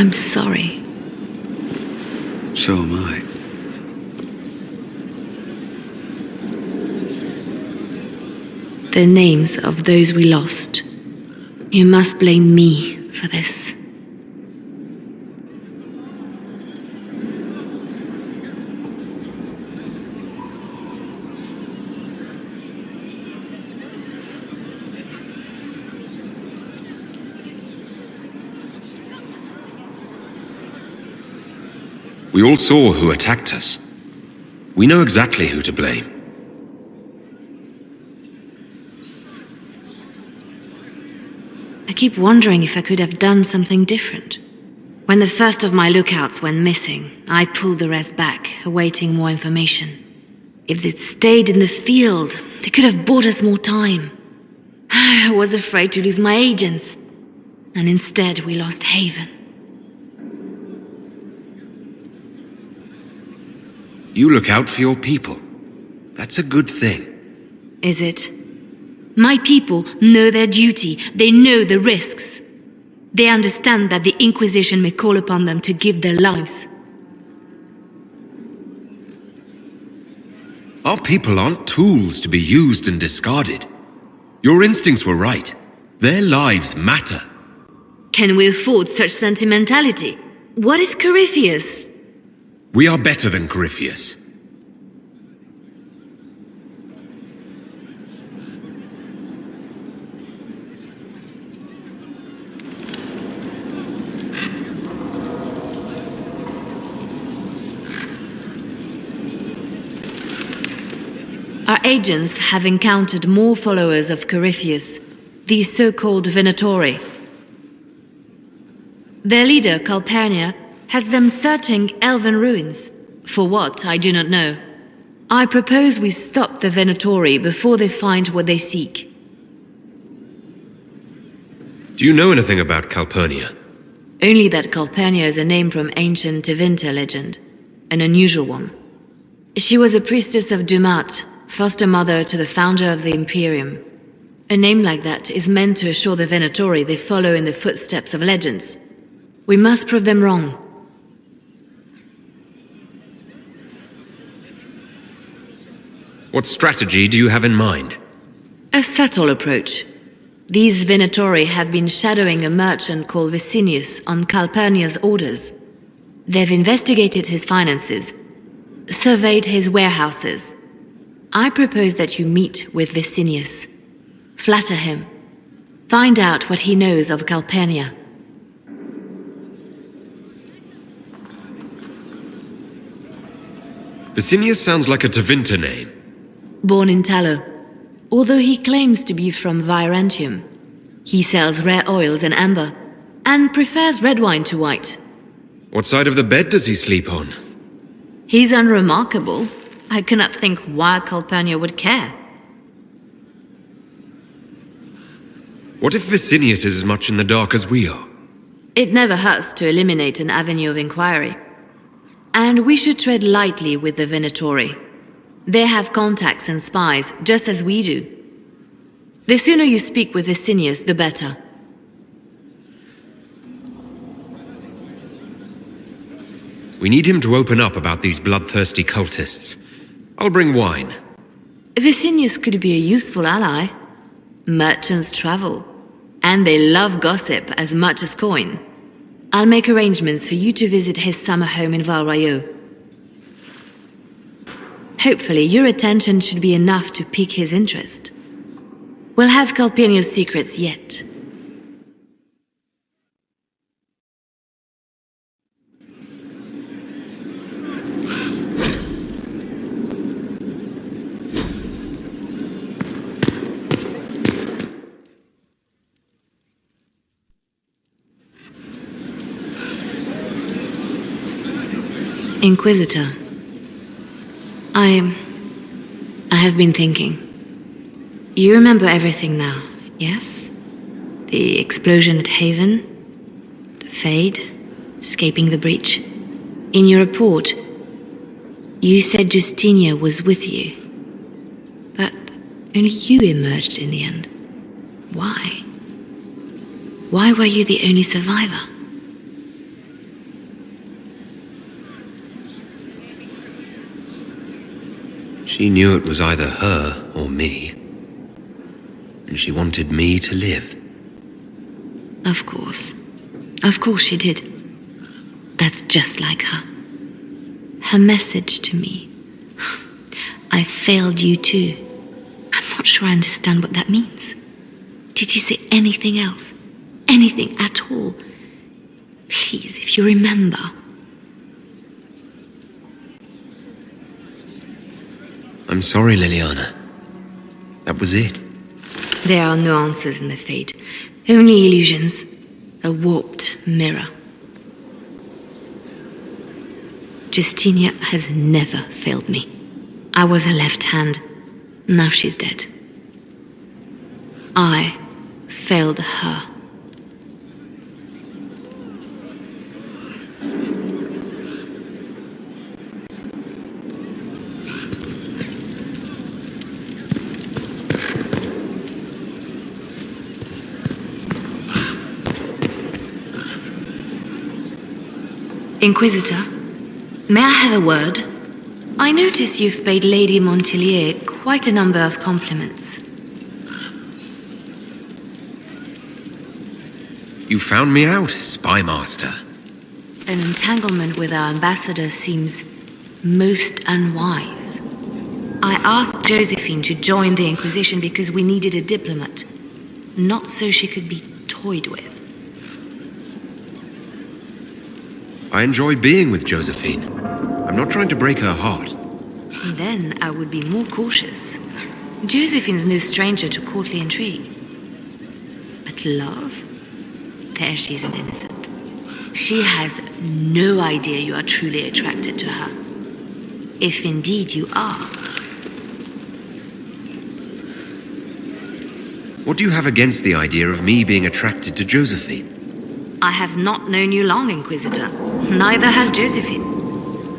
I'm sorry. So am I. The names of those we lost. You must blame me for this. We all saw who attacked us. We know exactly who to blame. I keep wondering if I could have done something different. When the first of my lookouts went missing, I pulled the rest back, awaiting more information. If they'd stayed in the field, they could have bought us more time. I was afraid to lose my agents, and instead we lost Haven. You look out for your people. That's a good thing. Is it? My people know their duty. They know the risks. They understand that the Inquisition may call upon them to give their lives. Our people aren't tools to be used and discarded. Your instincts were right. Their lives matter. Can we afford such sentimentality? What if Corypheus... We are better than Corypheus. Our agents have encountered more followers of Corypheus, these so-called Venatori. Their leader, Calpurnia, has them searching elven ruins. For what, I do not know. I propose we stop the Venatori before they find what they seek. Do you know anything about Calpurnia? Only that Calpurnia is a name from ancient Tevinter legend, an unusual one. She was a priestess of Dumat, foster mother to the founder of the Imperium. A name like that is meant to assure the Venatori they follow in the footsteps of legends. We must prove them wrong. What strategy do you have in mind? A subtle approach. These Venatori have been shadowing a merchant called Vicinius on Calpurnia's orders. They've investigated his finances, surveyed his warehouses. I propose that you meet with Vicinius. Flatter him. Find out what he knows of Calpurnia. Vicinius sounds like a Tevinter name. Born in Tallow, although he claims to be from Virantium. He sells rare oils and amber, and prefers red wine to white. What side of the bed does he sleep on? He's unremarkable. I cannot think why Calpurnia would care. What if Vicinius is as much in the dark as we are? It never hurts to eliminate an avenue of inquiry. And we should tread lightly with the Venatori. They have contacts and spies, just as we do. The sooner you speak with Vicinius, the better. We need him to open up about these bloodthirsty cultists. I'll bring wine. Vicinius could be a useful ally. Merchants travel, and they love gossip as much as coin. I'll make arrangements for you to visit his summer home in Val Royeaux. Hopefully, your attention should be enough to pique his interest. We'll have Calpurnia's secrets yet. Inquisitor, I have been thinking. You remember everything now, yes? The explosion at Haven, the Fade, escaping the breach. In your report, you said Justinia was with you. But only you emerged in the end. Why? Why were you the only survivor? She knew it was either her or me. And she wanted me to live. Of course. Of course she did. That's just like her. Her message to me. I failed you too. I'm not sure I understand what that means. Did she say anything else? Anything at all? Please, if you remember. I'm sorry, Leliana. That was it. There are no answers in the fate. Only illusions. A warped mirror. Justinia has never failed me. I was her left hand. Now she's dead. I failed her. Inquisitor, may I have a word? I notice you've paid Lady Montelier quite a number of compliments. You found me out, Spy Master. An entanglement with our ambassador seems most unwise. I asked Josephine to join the Inquisition because we needed a diplomat, not so she could be toyed with. I enjoy being with Josephine. I'm not trying to break her heart. Then I would be more cautious. Josephine's no stranger to courtly intrigue. But love? There she's an innocent. She has no idea you are truly attracted to her. If indeed you are. What do you have against the idea of me being attracted to Josephine? I have not known you long, Inquisitor. Neither has Josephine.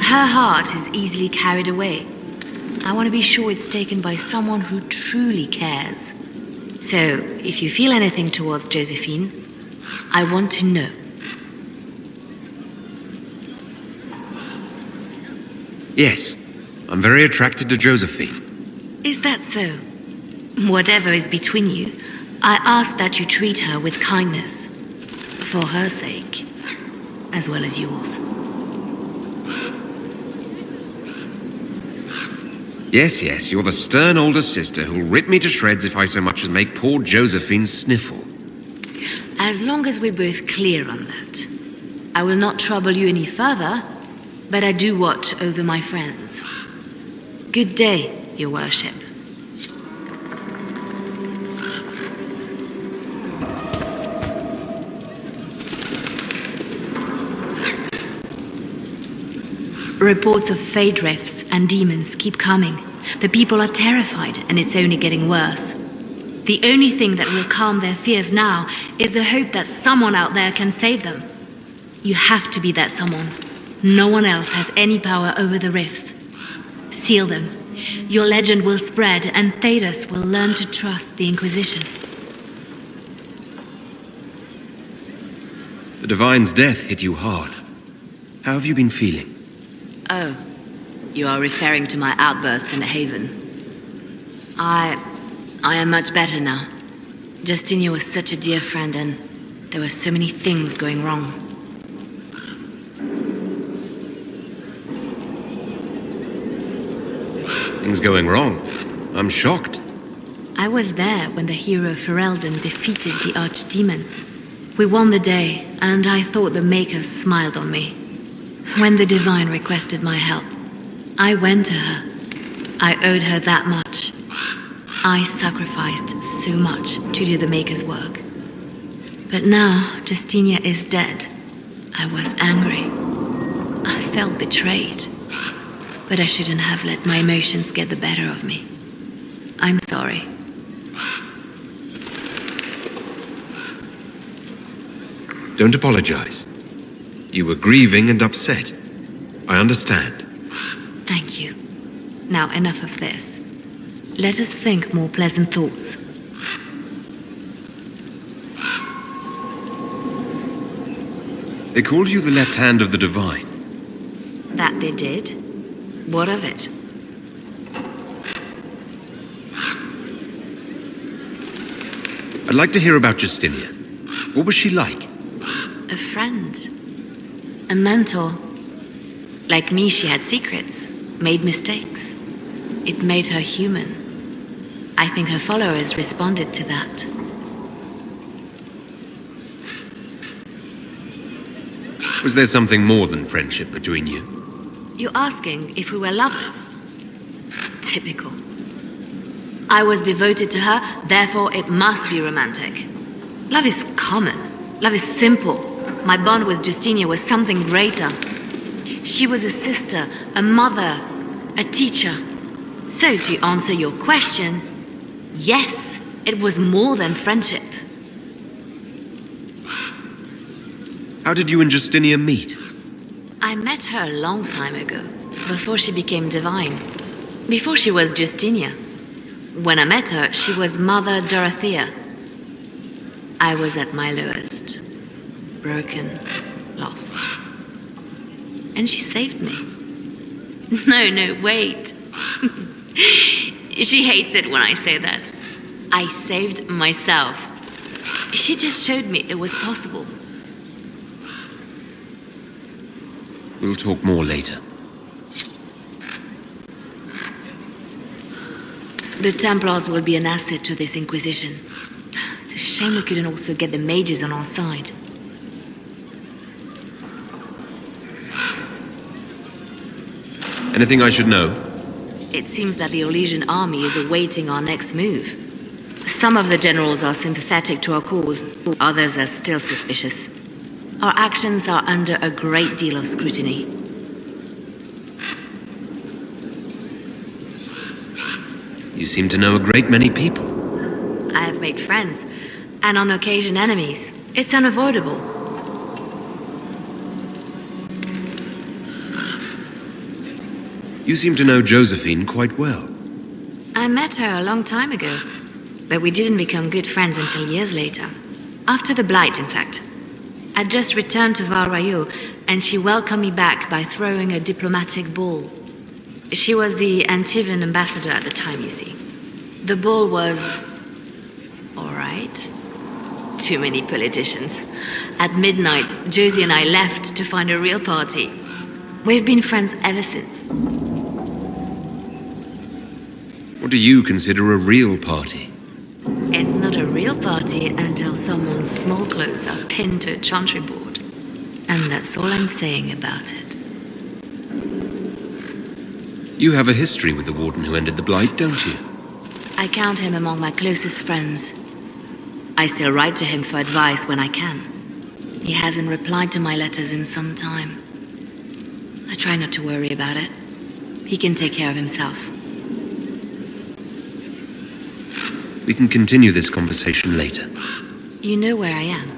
Her heart is easily carried away. I want to be sure it's taken by someone who truly cares. So, if you feel anything towards Josephine, I want to know. Yes, I'm very attracted to Josephine. Is that so? Whatever is between you, I ask that you treat her with kindness. For her sake, as well as yours. Yes, you're the stern older sister who'll rip me to shreds if I so much as make poor Josephine sniffle. As long as we're both clear on that. I will not trouble you any further, but I do watch over my friends. Good day, your worship. Reports of fade rifts and demons keep coming. The people are terrified, and it's only getting worse. The only thing that will calm their fears now is the hope that someone out there can save them. You have to be that someone. No one else has any power over the rifts. Seal them. Your legend will spread, and Thedas will learn to trust the Inquisition. The Divine's death hit you hard. How have you been feeling? Oh, you are referring to my outburst in the Haven. I am much better now. Justinia was such a dear friend, and there were so many things going wrong. Things going wrong? I'm shocked. I was there when the hero Ferelden defeated the Archdemon. We won the day, and I thought the Maker smiled on me. When the Divine requested my help, I went to her. I owed her that much. I sacrificed so much to do the Maker's work. But now Justinia is dead. I was angry. I felt betrayed. But I shouldn't have let my emotions get the better of me. I'm sorry. Don't apologize. You were grieving and upset. I understand. Thank you. Now enough of this. Let us think more pleasant thoughts. They called you the left hand of the Divine. That they did? What of it? I'd like to hear about Justinia. What was she like? A friend. A mentor. Like me, she had secrets, made mistakes. It made her human. I think her followers responded to that. Was there something more than friendship between you? You're asking if we were lovers? Typical. I was devoted to her, therefore it must be romantic. Love is common. Love is simple. My bond with Justinia was something greater. She was a sister, a mother, a teacher. So to answer your question, yes, it was more than friendship. How did you and Justinia meet? I met her a long time ago, before she became divine. Before she was Justinia. When I met her, she was Mother Dorothea. I was at my lowest. Broken, lost. And she saved me. No, wait. She hates it when I say that. I saved myself. She just showed me it was possible. We'll talk more later. The Templars will be an asset to this Inquisition. It's a shame we couldn't also get the mages on our side. Anything I should know? It seems that the Orlesian army is awaiting our next move. Some of the generals are sympathetic to our cause, others are still suspicious. Our actions are under a great deal of scrutiny. You seem to know a great many people. I have made friends, and on occasion enemies. It's unavoidable. You seem to know Josephine quite well. I met her a long time ago, but we didn't become good friends until years later. After the Blight, in fact. I'd just returned to Val Royeaux, and she welcomed me back by throwing a diplomatic ball. She was the Antivan ambassador at the time, you see. The ball was... all right. Too many politicians. At midnight, Josie and I left to find a real party. We've been friends ever since. What do you consider a real party? It's not a real party until someone's small clothes are pinned to a chantry board. And that's all I'm saying about it. You have a history with the Warden who ended the Blight, don't you? I count him among my closest friends. I still write to him for advice when I can. He hasn't replied to my letters in some time. I try not to worry about it. He can take care of himself. We can continue this conversation later. You know where I am.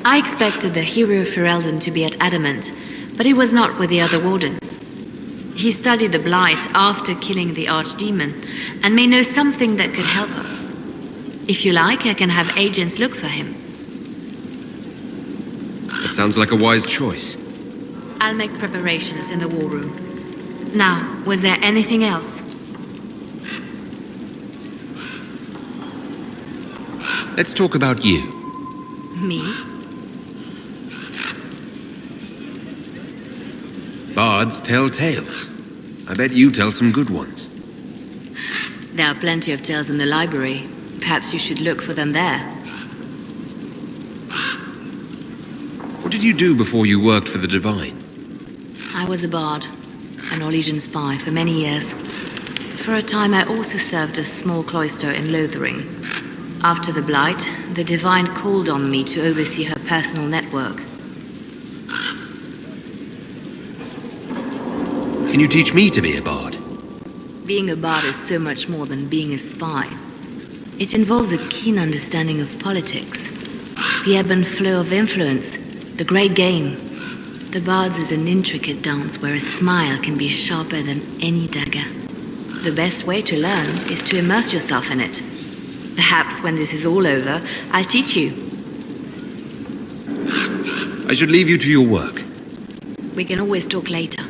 I expected the hero Ferelden to be at Adamant, but he was not with the other wardens. He studied the Blight after killing the Archdemon, and may know something that could help us. If you like, I can have agents look for him. That sounds like a wise choice. I'll make preparations in the war room. Now, was there anything else? Let's talk about you. Me? Bards tell tales. I bet you tell some good ones. There are plenty of tales in the library. Perhaps you should look for them there. What did you do before you worked for the Divine? I was a bard, an Orlesian spy for many years. For a time I also served a small cloister in Lothering. After the Blight, the Divine called on me to oversee her personal network. Can you teach me to be a bard? Being a bard is so much more than being a spy. It involves a keen understanding of politics, the ebb and flow of influence, the great game. The bard's is an intricate dance where a smile can be sharper than any dagger. The best way to learn is to immerse yourself in it. Perhaps when this is all over, I'll teach you. I should leave you to your work. We can always talk later.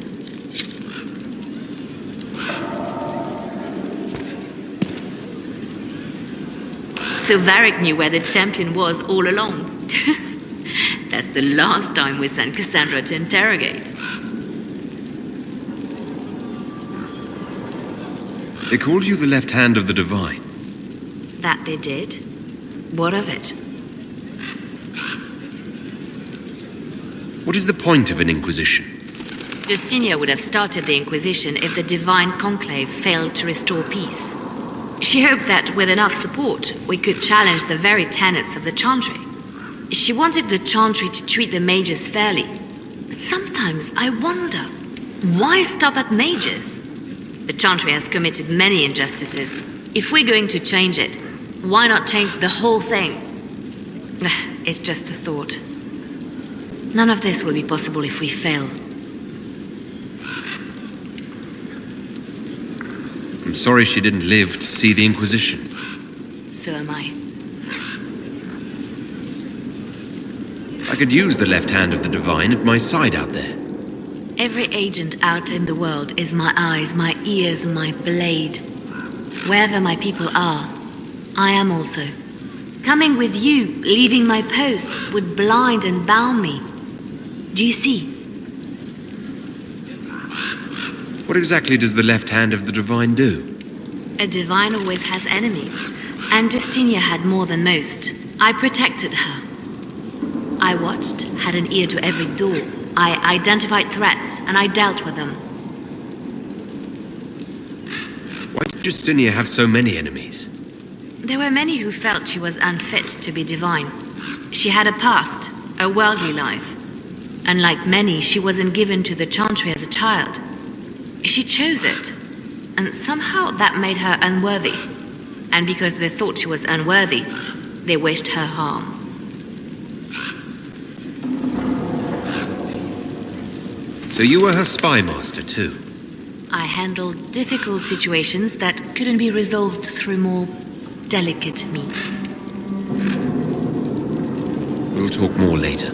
So Varric knew where the champion was all along. That's the last time we sent Cassandra to interrogate. They called you the left hand of the Divine. That they did? What of it? What is the point of an Inquisition? Justinia would have started the Inquisition if the Divine Conclave failed to restore peace. She hoped that with enough support, we could challenge the very tenets of the Chantry. She wanted the Chantry to treat the mages fairly. But sometimes I wonder, why stop at mages? The Chantry has committed many injustices. If we're going to change it, why not change the whole thing? It's just a thought. None of this will be possible if we fail. I'm sorry she didn't live to see the Inquisition. So am I. I could use the left hand of the Divine at my side out there. Every agent out in the world is my eyes, my ears, my blade. Wherever my people are, I am also. Coming with you, leaving my post, would blind and bound me. Do you see? What exactly does the left hand of the Divine do? A Divine always has enemies, and Justinia had more than most. I protected her. I watched, had an ear to every door. I identified threats, and I dealt with them. Why did Justinia have so many enemies? There were many who felt she was unfit to be divine. She had a past, a worldly life. Unlike many, she wasn't given to the Chantry as a child. She chose it, and somehow that made her unworthy. And because they thought she was unworthy, they wished her harm. So you were her spy master too? I handled difficult situations that couldn't be resolved through more delicate means. We'll talk more later.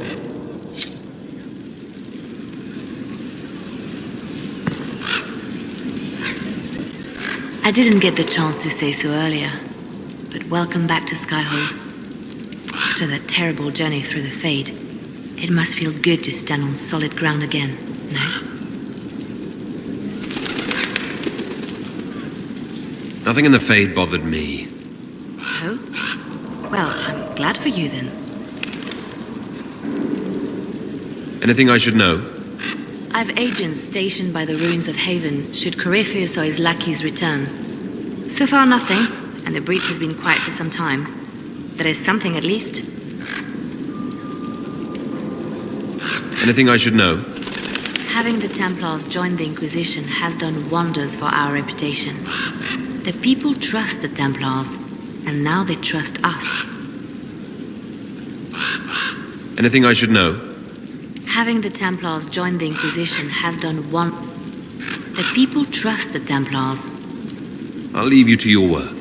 I didn't get the chance to say so earlier, but welcome back to Skyhold. After that terrible journey through the Fade, it must feel good to stand on solid ground again, no? Nothing in the Fade bothered me. Oh? Well, I'm glad for you then. Anything I should know? I've agents stationed by the ruins of Haven should Corypheus or his lackeys return. So far nothing, and the breach has been quiet for some time. That is something at least. Anything I should know? Having the Templars join the Inquisition has done wonders for our reputation. The people trust the Templars, and now they trust us. Anything I should know? Having the Templars join the Inquisition has done The people trust the Templars. I'll leave you to your work.